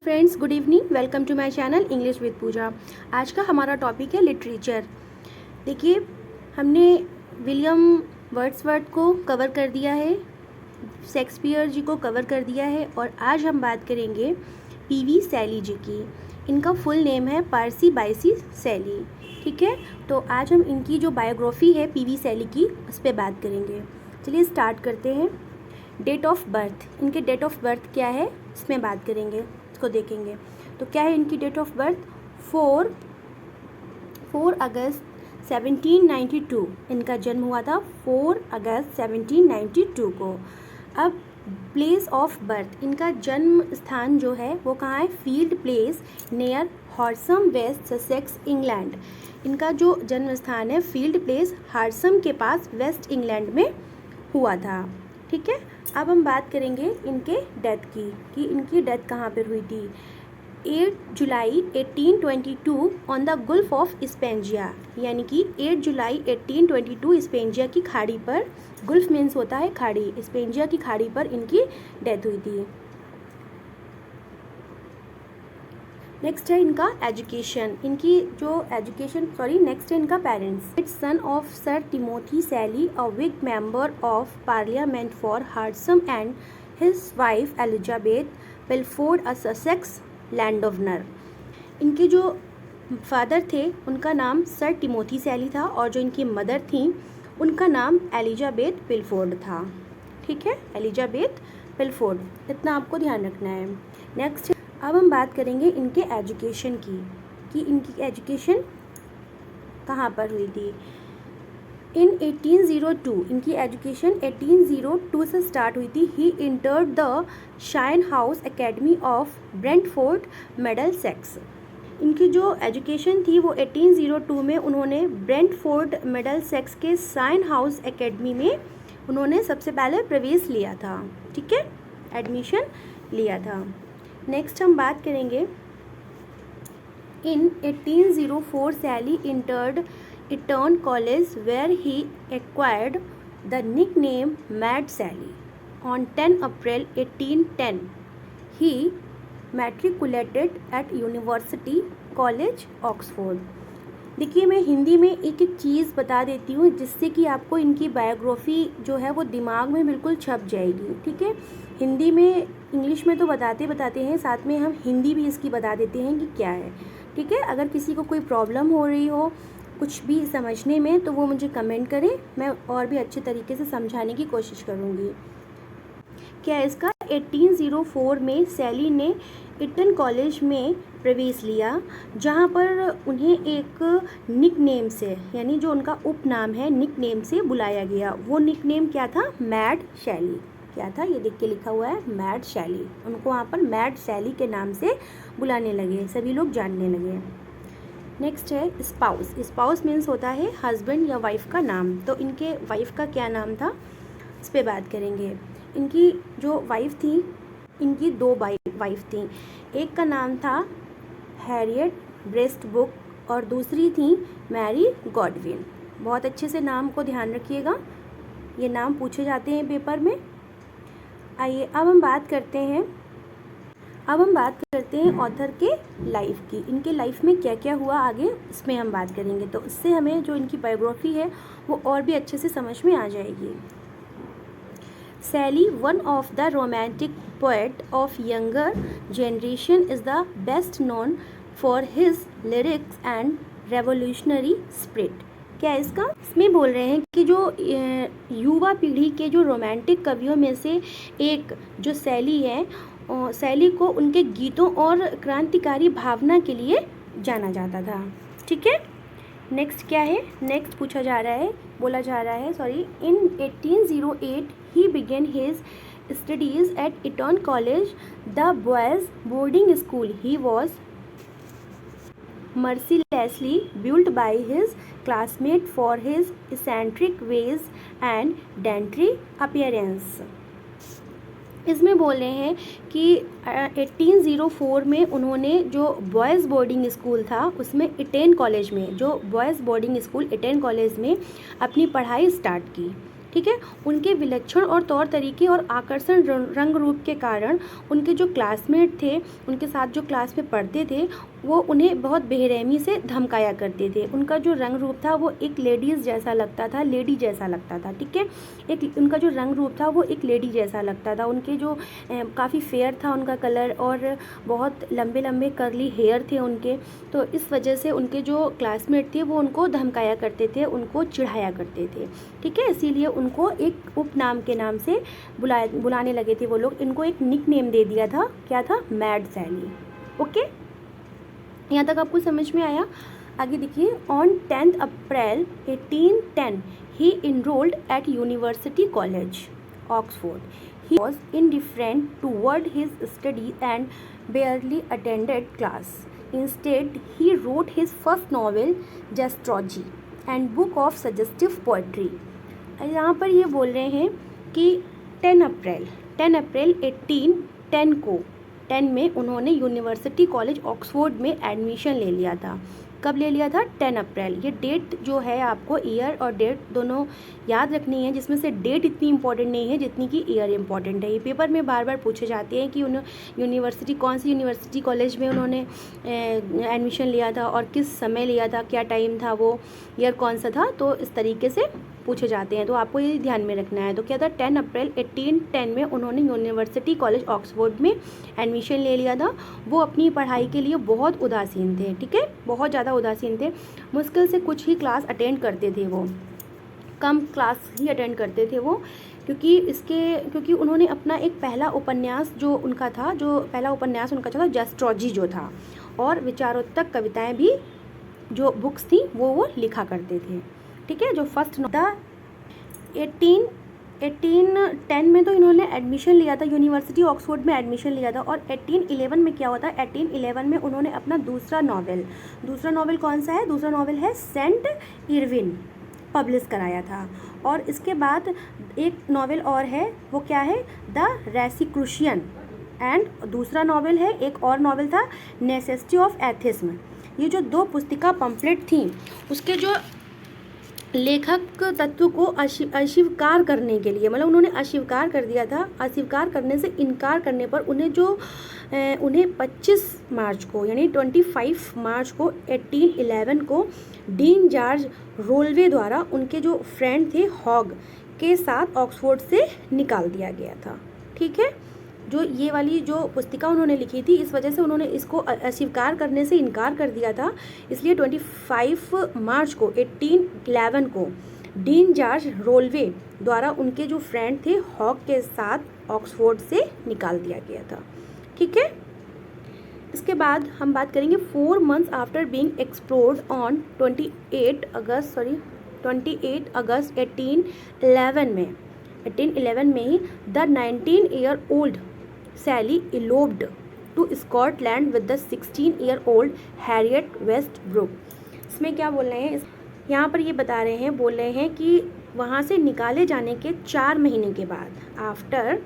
Friends, good evening. Welcome to my channel English with Pooja. आज का हमारा टॉपिक है लिटरेचर। देखिए, हमने विलियम वर्ड्सवर्थ को कवर कर दिया है, शेक्सपियर जी को कवर कर दिया है और आज हम बात करेंगे पीवी शैली जी की। इनका फुल नेम है पर्सी बायसी शैली। ठीक है, तो आज हम इनकी जो बायोग्राफी है पीवी शैली की उस पर बात करेंगे। चलिए स्टार्ट करते हैं। डेट ऑफ बर्थ, इनके डेट ऑफ बर्थ क्या है इसमें बात करेंगे, इसको देखेंगे। तो क्या है इनकी डेट ऑफ बर्थ? 4 अगस्त 1792 इनका जन्म हुआ था, 4 अगस्त 1792 को। अब प्लेस ऑफ बर्थ, इनका जन्म स्थान जो है वो कहाँ है? Field Place near Horsham, West Sussex, England. इनका जो जन्म स्थान है फील्ड प्लेस हार्सम के पास वेस्ट इंग्लैंड में हुआ था। ठीक है, अब हम बात करेंगे इनके डेथ की कि इनकी डेथ कहाँ पर हुई थी। 8 जुलाई 1822 ऑन द गुल्फ ऑफ स्पेंजिया, यानी कि 8 जुलाई 1822 स्पेंजिया की खाड़ी पर, गुल्फ मीन्स होता है खाड़ी, स्पेंजिया की खाड़ी पर इनकी डेथ हुई थी। नेक्स्ट है इनका एजुकेशन, इनकी जो एजुकेशन नेक्स्ट है इनका parents. It's son of sir Timothy Shelley, a Whig member of parliament for Horsham, and his wife Elizabeth Pilfold, a Sussex landowner. इनके जो फादर थे उनका नाम सर टिमोथी शैली था और जो इनकी मदर थी उनका नाम एलिजाबेथ पिलफोर्ड था। ठीक है, एलिजाबेथ पिलफोर्ड, इतना आपको ध्यान रखना है। नेक्स्ट, अब हम बात करेंगे इनके एजुकेशन की कि इनकी एजुकेशन कहाँ पर हुई थी। इन 1802 इनकी एजुकेशन 1802 से स्टार्ट हुई थी। He entered the Syon House Academy of Brentford, Middlesex. इनकी जो एजुकेशन थी वो 1802 में उन्होंने ब्रेंटफोर्ड मिडलसेक्स के शाइन हाउस एकेडमी में उन्होंने सबसे पहले प्रवेश लिया था। ठीक है, एडमिशन लिया था। नेक्स्ट हम बात करेंगे in 1804 Shelley entered Eton College where he acquired the nickname Mad Shelley. On 10 April 1810 he matriculated at University College Oxford. देखिए, मैं हिंदी में एक एक चीज़ बता देती हूँ जिससे कि आपको इनकी बायोग्राफी जो है वो दिमाग में बिल्कुल छप जाएगी। ठीक है, हिंदी में, इंग्लिश में तो बताते हैं, साथ में हम हिंदी भी इसकी बता देते हैं कि क्या है। ठीक है, अगर किसी को कोई प्रॉब्लम हो रही हो कुछ भी समझने में तो वो मुझे कमेंट करें, मैं और भी अच्छे तरीके से समझाने की कोशिश करूँगी। क्या है इसका? 1804 में शैली ने इटन कॉलेज में प्रवेश लिया, जहाँ पर उन्हें एक निकनेम से, यानी जो उनका उपनाम है, निकनेम से बुलाया गया। वो निकनेम क्या था? मैड शैली। क्या था? ये देख के लिखा हुआ है मैड शैली। उनको वहाँ पर मैड शैली के नाम से बुलाने लगे, सभी लोग जानने लगे। नेक्स्ट है स्पाउस। स्पाउस मीन्स होता है हस्बैंड या वाइफ का नाम। तो इनके वाइफ का क्या नाम था इस पर बात करेंगे। इनकी जो वाइफ थी, इनकी 2 वाइफ थी। एक का नाम था हैरियट ब्रेस्टबुक और दूसरी थी मैरी गॉडविन। बहुत अच्छे से नाम को ध्यान रखिएगा, ये नाम पूछे जाते हैं पेपर में। आइए अब हम बात करते हैं ऑथर के लाइफ की। इनके लाइफ में क्या क्या हुआ आगे इसमें हम बात करेंगे, तो इससे हमें जो इनकी बायोग्राफी है वो और भी अच्छे से समझ में आ जाएगी। Shelley, one of the romantic poet of younger generation, is the best known for his lyrics and revolutionary spirit. क्या है इसका? इसमें बोल रहे हैं कि जो युवा पीढ़ी के जो रोमांटिक कवियों में से एक जो शैली है, शैली को उनके गीतों और क्रांतिकारी भावना के लिए जाना जाता था। ठीक है, नेक्स्ट क्या है? नेक्स्ट बोला जा रहा है इन 1808 he began his studies at Eton College, the boys' boarding school. He was mercilessly bullied by his classmates for his eccentric ways and dainty appearance. इसमें बोल रहे हैं कि 1804 में उन्होंने जो बॉयज़ बोर्डिंग स्कूल था उसमें इटेन कॉलेज में, जो boys boarding school eaten college में अपनी पढ़ाई स्टार्ट की। ठीक है। उनके विलक्षण और तौर तरीके और आकर्षण रंग रूप के कारण उनके जो क्लासमेट थे, उनके साथ जो क्लास में पढ़ते थे, वो उन्हें बहुत बेरहमी से धमकाया करते थे। उनका जो रंग रूप था वो एक लेडीज़ जैसा लगता था, लेडी जैसा लगता था, ठीक है। एक उनका जो रंग रूप था वो एक लेडी जैसा लगता था। उनके जो काफ़ी फेयर था उनका कलर, और बहुत लंबे लंबे कर्ली हेयर थे उनके। तो इस वजह से उनके जो क्लासमेट थे वो उनको धमकाया करते थे, उनको चिढ़ाया करते थे, ठीक है। इसीलिए उनको एक उपनाम के नाम से बुलाने लगे थे वो लोग। इनको एक निक नेम दे दिया था, क्या था, मैड सैली। ओके, यहाँ तक आपको समझ में आया। आगे देखिए, on 10 April 1810 he enrolled at University College Oxford. He was indifferent toward his study and barely attended class. Instead, he wrote his first novel, Jastrowgy, and book of suggestive poetry. यहाँ पर ये बोल रहे हैं कि 10 अप्रैल 1810 को 10 में उन्होंने यूनिवर्सिटी कॉलेज ऑक्सफोर्ड में एडमिशन ले लिया था। कब ले लिया था? 10 अप्रैल। ये डेट जो है आपको ईयर और डेट दोनों याद रखनी है, जिसमें से डेट इतनी इंपॉर्टेंट नहीं है जितनी कि ईयर इंपॉर्टेंट है। ये पेपर में बार बार पूछे जाते हैं कि यूनिवर्सिटी कौन सी यूनिवर्सिटी कॉलेज में उन्होंने एडमिशन लिया था और किस समय लिया था, क्या टाइम था, वो ईयर कौन सा था, तो इस तरीके से पूछे जाते हैं। तो आपको ये ध्यान में रखना है। तो क्या था, 10 अप्रैल 1810 में उन्होंने यूनिवर्सिटी कॉलेज ऑक्सफोर्ड में एडमिशन ले लिया था। वो अपनी पढ़ाई के लिए बहुत उदासीन थे, ठीक है, बहुत ज़्यादा उदासीन थे। मुश्किल से कुछ ही क्लास अटेंड करते थे, वो कम क्लास ही अटेंड करते थे वो, क्योंकि उन्होंने अपना एक पहला उपन्यास जो उनका था जस्ट्रॉजी जो था, और विचारोत्तक कविताएँ भी जो बुक्स थी वो लिखा करते थे, ठीक है। जो फर्स्ट 1810 में तो इन्होंने एडमिशन लिया था, यूनिवर्सिटी ऑक्सफोर्ड में एडमिशन लिया था। और 1811 में क्या हुआ था, 1811 में उन्होंने अपना दूसरा नॉवेल कौन सा है, दूसरा नॉवेल है सेंट इरविन, पब्लिश कराया था। और इसके बाद एक नॉवेल और है, वो क्या है, द रेसिक्रूशियन, एंड दूसरा नॉवेल है, एक और नॉवेल था नेसेसिटी ऑफ एथिज्म। ये जो दो पुस्तिका पम्पलेट थी, उसके जो लेखक तत्व को अस्वीकार करने के लिए, मतलब उन्होंने अस्वीकार कर दिया था। अस्वीकार करने से इनकार करने पर उन्हें 25 मार्च को, यानी 25 मार्च को 1811 को डीन जॉर्ज रोल्वे द्वारा उनके जो फ्रेंड थे हॉग के साथ ऑक्सफोर्ड से निकाल दिया गया था, ठीक है। जो ये वाली जो पुस्तिका उन्होंने लिखी थी, इस वजह से उन्होंने इसको अस्वीकार करने से इनकार कर दिया था, इसलिए 25 मार्च को 1811 को डीन जॉर्ज रोल्वे द्वारा उनके जो फ्रेंड थे हॉग के साथ ऑक्सफोर्ड से निकाल दिया गया था, ठीक है। इसके बाद हम बात करेंगे 4 months after being expelled on 28 August 1811 में he the 19-year-old Shelley eloped to Scotland with the 16-year-old Harriet Westbrook. इसमें क्या बोल रहे हैं, यहाँ पर ये बता रहे हैं, बोल रहे हैं कि वहाँ से निकाले जाने के 4 महीने के बाद, आफ्टर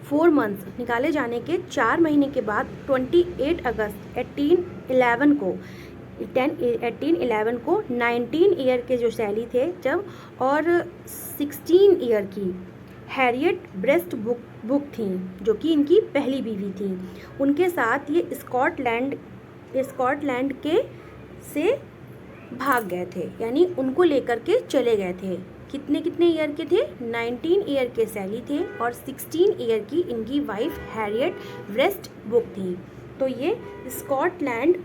4 months निकाले जाने के 4 महीने के बाद 28 अगस्त 1811 को 19 ईयर के जो सैली थे जब, और 16 ईयर की हैरियट ब्रेस्ट बुक थी, जो कि इनकी पहली बीवी थी, उनके साथ ये स्कॉटलैंड के से भाग गए थे, यानी उनको लेकर के चले गए थे। कितने ईयर के थे, 19 ईयर के सैली थे, और 16 ईयर की इनकी वाइफ हैरियट ब्रेस्ट बुक थी। तो ये स्कॉटलैंड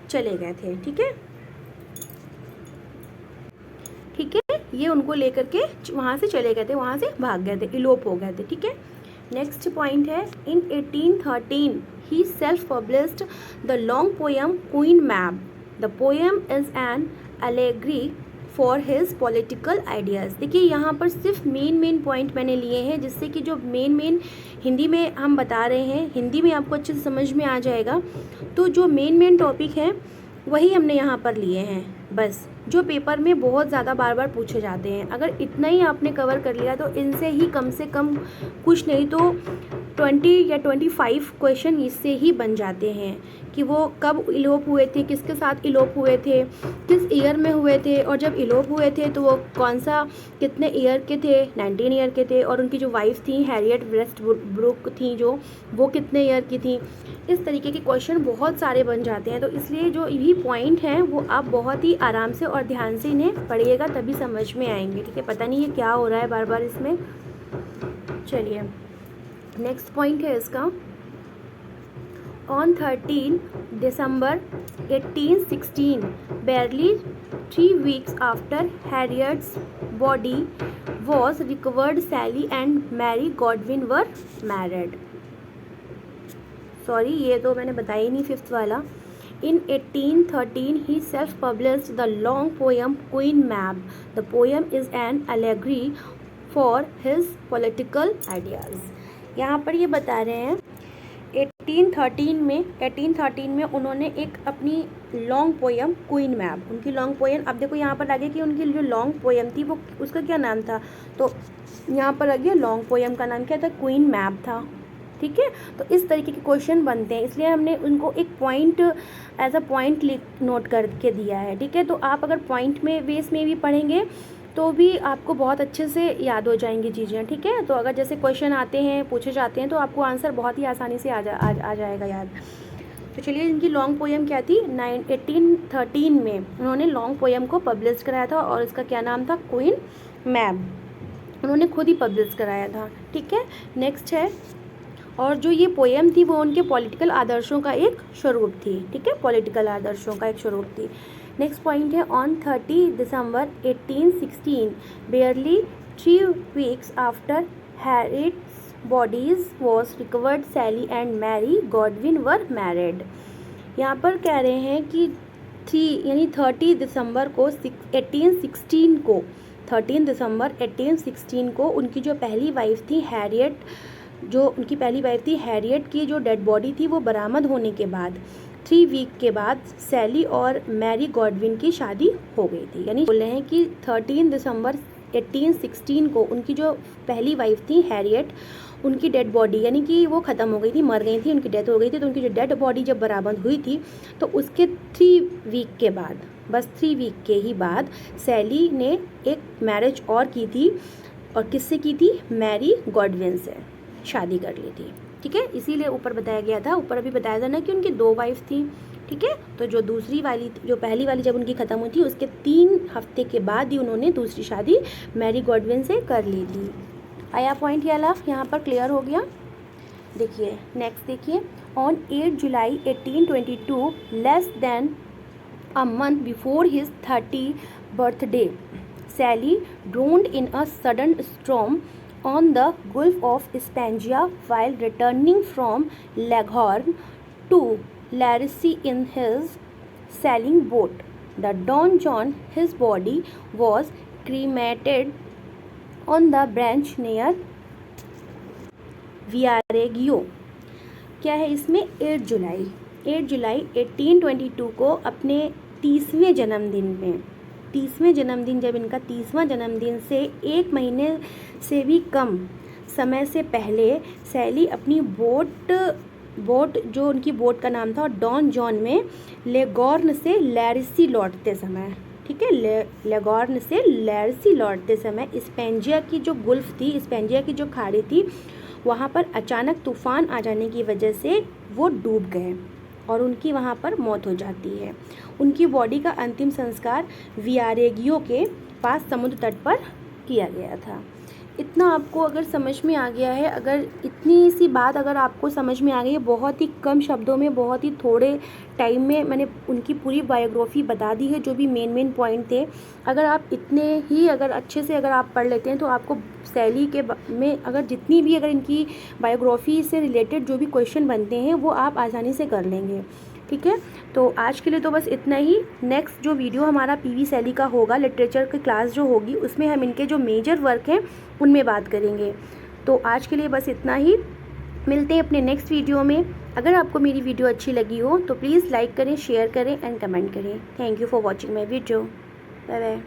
चले गए थे, ठीक है, ये उनको लेकर के वहाँ से चले गए थे, वहाँ से भाग गए थे, इलोप हो गए थे, ठीक है। नेक्स्ट पॉइंट है, in 1813 he self published the long poem Queen Mab. The poem is an allegory for his political ideas. देखिए यहाँ पर सिर्फ मेन पॉइंट मैंने लिए हैं, जिससे कि जो मेन हिंदी में हम बता रहे हैं, हिंदी में आपको अच्छे से समझ में आ जाएगा। तो जो मेन टॉपिक है वही हमने यहाँ पर लिए हैं, बस जो पेपर में बहुत ज़्यादा बार पूछे जाते हैं। अगर इतना ही आपने कवर कर लिया तो इनसे ही कम से कम कुछ नहीं तो 20 या 25 क्वेश्चन इससे ही बन जाते हैं कि वो कब इलोप हुए थे, किसके साथ इलोप हुए थे, किस ईयर में हुए थे, और जब इलोप हुए थे तो वो कौन सा कितने ईयर के थे, 19 ईयर के थे, और उनकी जो वाइफ थी हैरियट वेस्टब्रुक थी जो, वो कितने ईयर की थी। इस तरीके के क्वेश्चन बहुत सारे बन जाते हैं। तो इसलिए जो ये पॉइंट हैं वो आप बहुत ही आराम से और ध्यान से इन्हें पढ़िएगा, तभी समझ में आएंगे। ठीक है, पता नहीं ये क्या हो रहा है बार बार इसमें। चलिए नेक्स्ट पॉइंट है इसका, on 13 December 1816, barely 3 weeks after Harriet's body was recovered, Sally and Mary Godwin were married. Sorry, ये तो मैंने बताया ही नहीं, फिफ्थ वाला। In 1813, he self-published the long poem Queen Mab. The poem is an allegory for his political ideas. यहाँ पर ये बता रहे हैं 1813 में उन्होंने एक अपनी लॉन्ग पोएम क्वीन मैब, उनकी लॉन्ग पोएम, अब देखो यहाँ पर आगे कि उनकी जो लॉन्ग पोएम थी वो उसका क्या नाम था, तो यहाँ पर आगे लॉन्ग पोएम का नाम क्या था, क्वीन मैब था। ठीक है, तो इस तरीके के क्वेश्चन बनते हैं, इसलिए हमने उनको एक point as a point note करके दिया है। ठीक है, तो आप अगर पॉइंट में बेस में भी पढ़ेंगे तो भी आपको बहुत अच्छे से याद हो जाएंगी चीज़ें। ठीक है, तो अगर जैसे क्वेश्चन आते हैं, पूछे जाते हैं, तो आपको आंसर बहुत ही आसानी से आ जाएगा याद। तो चलिए, इनकी लॉन्ग पोएम क्या थी, 1813 में उन्होंने लॉन्ग पोएम को पब्लिश कराया था और इसका क्या नाम था, क्वीन मैब। उन्होंने खुद ही पब्लिश कराया था। ठीक है, नेक्स्ट है, और जो ये पोएम थी वो उनके पॉलिटिकल आदर्शों का एक स्वरूप थी। ठीक है, पॉलिटिकल आदर्शों का एक स्वरूप थी। नेक्स्ट पॉइंट है, on 30 December 1816, barely 3 weeks after Harriet's bodies was recovered, Sally and Mary Godwin were married. यहाँ पर कह रहे हैं कि 30 दिसंबर को 1816 को 13 दिसंबर 1816 को उनकी जो पहली वाइफ थी हैरियट, जो उनकी पहली वाइफ थी हैरियट की जो डेड बॉडी थी वो बरामद होने के बाद 3 वीक के बाद सैली और मैरी गॉडविन की शादी हो गई थी। यानी बोल रहे हैं कि 13 दिसंबर 1816 को उनकी जो पहली वाइफ थी हैरियट, उनकी डेड बॉडी यानी कि वो ख़त्म हो गई थी, मर गई थी, उनकी डेथ हो गई थी। तो उनकी जो डेड बॉडी जब बरामद हुई थी तो उसके 3 वीक के बाद, बस 3 वीक के ही बाद सैली ने एक मैरिज और की थी, और किससे की थी, मैरी गॉडविन से शादी कर ली थी। ठीक है, इसीलिए ऊपर बताया गया था, ऊपर अभी बताया था ना कि उनकी 2 वाइफ थी। ठीक है, तो जो दूसरी वाली, जो पहली वाली जब उनकी ख़त्म हुई थी उसके 3 हफ्ते के बाद ही उन्होंने दूसरी शादी मैरी गॉडविन से कर ली थी। आया पॉइंट वाला, यहाँ पर क्लियर हो गया। देखिए नेक्स्ट, देखिए, on 8 July 1822, less than a month before his 30th birthday, Sally drowned in a sudden storm on the Gulf of Spangia while returning from Leghorn to Larissie in his sailing boat. The Don John, his body was cremated on the branch near Viareggio. क्या है इसमें, 8 जुलाई 1822 को अपने 30वें जन्मदिन जब इनका 30वां जन्मदिन से 1 महीने से भी कम समय से पहले सैली अपनी बोट जो उनकी बोट का नाम था डॉन जॉन में लेगॉर्न से लैरिसी लौटते समय, ठीक है, लेगॉर्न से लैरिसी लौटते समय स्पेंजिया की जो गुल्फ थी, स्पेंजिया की जो खाड़ी थी, वहाँ पर अचानक तूफान आ जाने की वजह से वो डूब गए और उनकी वहाँ पर मौत हो जाती है। उनकी बॉडी का अंतिम संस्कार वियारेगियो के पास समुद्र तट पर किया गया था। इतना आपको अगर समझ में आ गया है, अगर इतनी सी बात अगर आपको समझ में आ गई है, बहुत ही कम शब्दों में, बहुत ही थोड़े टाइम में मैंने उनकी पूरी बायोग्राफी बता दी है, जो भी मेन पॉइंट थे। अगर आप इतने ही अगर अच्छे से अगर आप पढ़ लेते हैं तो आपको सैली के में अगर जितनी भी अगर इनकी बायोग्राफी से रिलेटेड जो भी क्वेश्चन बनते हैं वो आप आसानी से कर लेंगे। ठीक है, तो आज के लिए तो बस इतना ही। नेक्स्ट जो वीडियो हमारा पीवी सैली का होगा, लिटरेचर की क्लास जो होगी, उसमें हम इनके जो मेजर वर्क हैं उनमें बात करेंगे। तो आज के लिए बस इतना ही, मिलते हैं अपने नेक्स्ट वीडियो में। अगर आपको मेरी वीडियो अच्छी लगी हो तो प्लीज़ लाइक करें, शेयर करें एंड कमेंट करें। Thank you for watching my video. Bye bye.